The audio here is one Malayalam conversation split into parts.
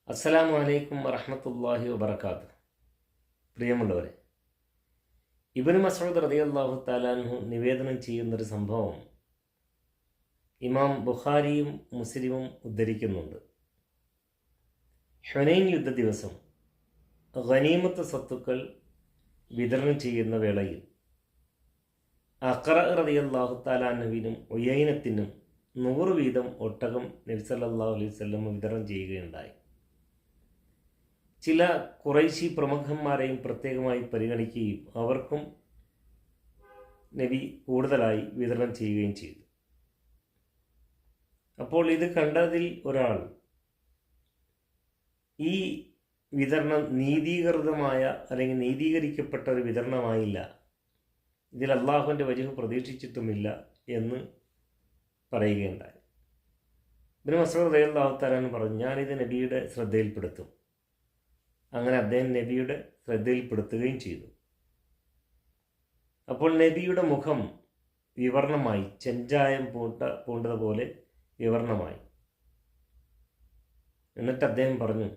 അസ്സലാമു അലൈക്കും വറഹ്മത്തുള്ളാഹി വബറകാതുഹു. പ്രിയമുള്ളവരെ, ഇബ്നു മസ്ഊദ് റളിയല്ലാഹു തആല അൻഹു നിവേദനം ചെയ്യുന്നൊരു സംഭവം ഇമാം ബുഖാരിയും മുസ്ലിമും ഉദ്ധരിക്കുന്നുണ്ട്. ഹുനൈൻ യുദ്ധ ദിവസം ഗനീമത്ത് സ്വത്തുക്കൾ വിതരണം ചെയ്യുന്ന വേളയിൽ അഖറ റളിയല്ലാഹു തആല അൻഹുവിനും ഉയൈനത്തിനും 100 വീതം ഒട്ടകം നബി സല്ലല്ലാഹു അലൈഹി വസല്ലം വിതരണം ചെയ്യുകയുണ്ടായി. ചില ഖുറൈശി പ്രമുഖന്മാരെയും പ്രത്യേകമായി പരിഗണിക്കുകയും അവർക്കും നബി കൂടുതലായി വിതരണം ചെയ്യുകയും ചെയ്തു. അപ്പോൾ ഇത് കണ്ടതിൽ ഒരാൾ ഈ വിതരണം നീതീകൃതമായ അല്ലെങ്കിൽ നീതീകരിക്കപ്പെട്ട ഒരു വിതരണമായില്ല, ഇതിൽ അള്ളാഹുവിൻ്റെ വജഹ് പ്രതീക്ഷിച്ചിട്ടുമില്ല എന്ന് പറയുകയുണ്ടായി. ഇബ്നു മസ്ഊദ് റളിയല്ലാഹു തആല അൻഹു പറഞ്ഞു, ഞാനിത് നബിയുടെ ശ്രദ്ധയിൽപ്പെടുത്തും. അങ്ങനെ അദ്ദേഹം നബിയുടെ ശ്രദ്ധയിൽപ്പെടുത്തുകയും ചെയ്തു. അപ്പോൾ നബിയുടെ മുഖം വിവർണമായി, ചെഞ്ചായം പൂണ്ടതുപോലെ വിവർണമായി. എന്നിട്ട് അദ്ദേഹം പറഞ്ഞു,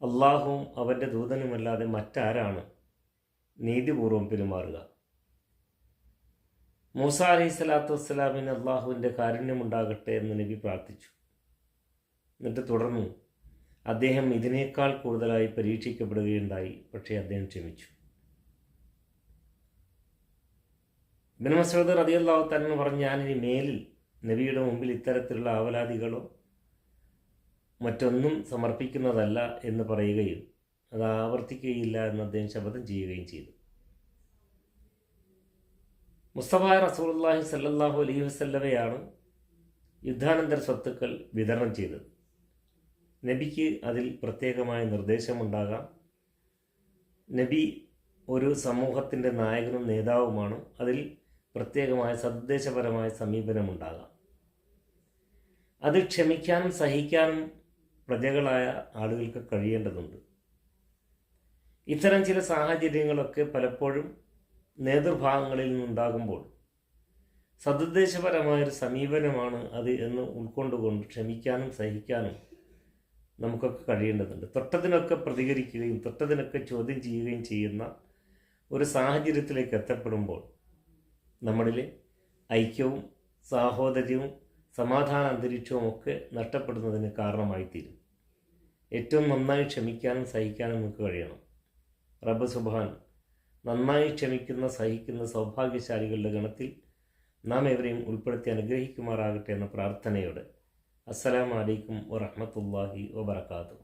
അള്ളാഹുവും അവൻ്റെ ദൂതനുമല്ലാതെ മറ്റാരാണ് നീതിപൂർവം പെരുമാറുക? മൂസ അലൈഹി സ്വലാത്തു വസ്സലാമിന് അള്ളാഹുവിൻ്റെ കാരുണ്യമുണ്ടാകട്ടെ എന്ന് നബി പ്രാർത്ഥിച്ചു. എന്നിട്ട് തുടർന്നു, അദ്ദേഹം ഇതിനേക്കാൾ കൂടുതലായി പരീക്ഷിക്കപ്പെടുകയുണ്ടായി, പക്ഷേ അദ്ദേഹം ക്ഷമിച്ചു. ഇബ്നു മസ്ഊദ് റളിയല്ലാഹു തആല പറഞ്ഞു, ഞാനിനി മേലിൽ നബിയുടെ മുമ്പിൽ ഇത്തരത്തിലുള്ള ആവലാദികളോ മറ്റൊന്നും സമർപ്പിക്കുന്നതല്ല എന്ന് പറയുകയും അത് ആവർത്തിക്കുകയില്ല എന്ന് അദ്ദേഹം ശപഥം ചെയ്യുകയും ചെയ്തു. മുസ്തഫ റസൂലുള്ളാഹി സ്വല്ലല്ലാഹു അലൈഹി വസല്ലമയാണ് യുദ്ധാനന്തര സ്വത്തുക്കൾ വിതരണം ചെയ്തത്. നബിക്ക് അതിൽ പ്രത്യേകമായ നിർദ്ദേശമുണ്ടാകാം. നബി ഒരു സമൂഹത്തിൻ്റെ നായകനും നേതാവുമാണ്. അതിൽ പ്രത്യേകമായ സദ്ദേശപരമായ സമീപനമുണ്ടാകാം. അത് ക്ഷമിക്കാനും സഹിക്കാനും പ്രജകളായ ആളുകൾക്ക് കഴിയേണ്ടതുണ്ട്. ഇത്തരം ചില സാഹചര്യങ്ങളൊക്കെ പലപ്പോഴും നേതൃഭാഗങ്ങളിൽ നിന്നുണ്ടാകുമ്പോൾ സദുദ്ദേശപരമായൊരു സമീപനമാണ് അത് എന്ന് ഉൾക്കൊണ്ടുകൊണ്ട് ക്ഷമിക്കാനും സഹിക്കാനും നമുക്കൊക്കെ കഴിയേണ്ടതുണ്ട്. തൊട്ടതിനൊക്കെ പ്രതികരിക്കുകയും തൊട്ടതിനൊക്കെ ചോദ്യം ചെയ്യുകയും ചെയ്യുന്ന ഒരു സാഹചര്യത്തിലേക്ക് എത്തപ്പെടുമ്പോൾ നമ്മളിലെ ഐക്യവും സാഹോദര്യവും സമാധാന അന്തരീക്ഷവും ഒക്കെ നഷ്ടപ്പെടുന്നതിന് കാരണമായിത്തീരും. ഏറ്റവും നന്നായി ക്ഷമിക്കാനും സഹിക്കാനും നമുക്ക് കഴിയണം. റബ്ബ് സുബ്ഹാൻ നന്നായി ക്ഷമിക്കുന്ന സഹിക്കുന്ന സൗഭാഗ്യശാലികളുടെ ഗണത്തിൽ നാം എവരെയും ഉൾപ്പെടുത്തി അനുഗ്രഹിക്കുമാറാകട്ടെ എന്ന പ്രാർത്ഥനയോടെ അസ്സലാമു അലൈക്കും വറഹ്മത്തുള്ളാഹി വബറകാതുഹു.